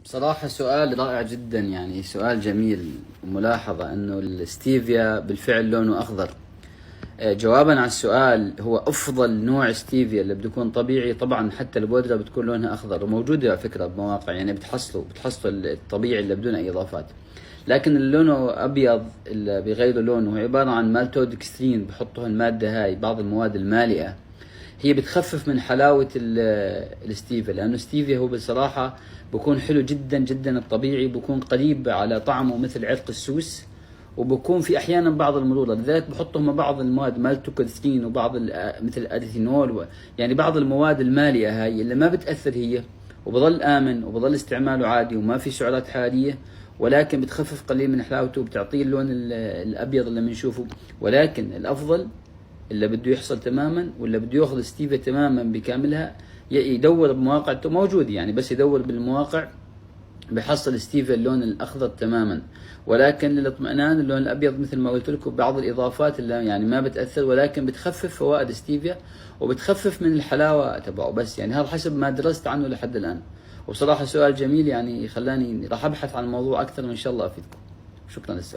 بصراحة سؤال رائع جدا، يعني سؤال جميل. وملاحظة انه الستيفيا بالفعل لونه اخضر. جوابا على السؤال، هو افضل نوع ستيفيا اللي بده يكون طبيعي. طبعا حتى البودرة بتكون لونها اخضر، وموجودة على فكرة بمواقع، يعني بتحصلوا الطبيعي اللي بدون اي اضافات. لكن اللي لونه ابيض اللي بيغيروا لونه هو عبارة عن مالتودكسترين، بحطوا المادة هاي، بعض المواد المالئة. هي بتخفف من حلاوة الستيفيا، لأنه ستيفيا هو بصراحة بكون حلو جدا جدا الطبيعي، بكون قريب على طعمه مثل عرق السوس، وبكون في أحيانا بعض المرونة، لذلك بحطهم مع بعض المواد مالتوكسين وبعض مثل الأديثينول يعني بعض المواد المالئة هاي اللي ما بتأثر هي، وبظل آمن وبظل استعماله عادي وما في سعرات حرارية، ولكن بتخفف قليل من حلاوته وبتعطيه اللون الأبيض اللي بنشوفه. ولكن الأفضل اللي بده يحصل تماما، واللي بده ياخذ ستيفيا تماما بكاملها، يدور بمواقع موجود، يعني بس يدور بالمواقع بحصل ستيفيا اللون الاخضر تماما. ولكن للاطمئنان اللون الابيض مثل ما قلت لكم، بعض الاضافات اللي يعني ما بتاثر، ولكن بتخفف فوائد ستيفيا وبتخفف من الحلاوه تبعه. بس يعني هذا حسب ما درست عنه لحد الان. وبصراحه سؤال جميل، يعني خلاني راح ابحث عن الموضوع اكثر، وان شاء الله افيدكم. شكرا للسؤال.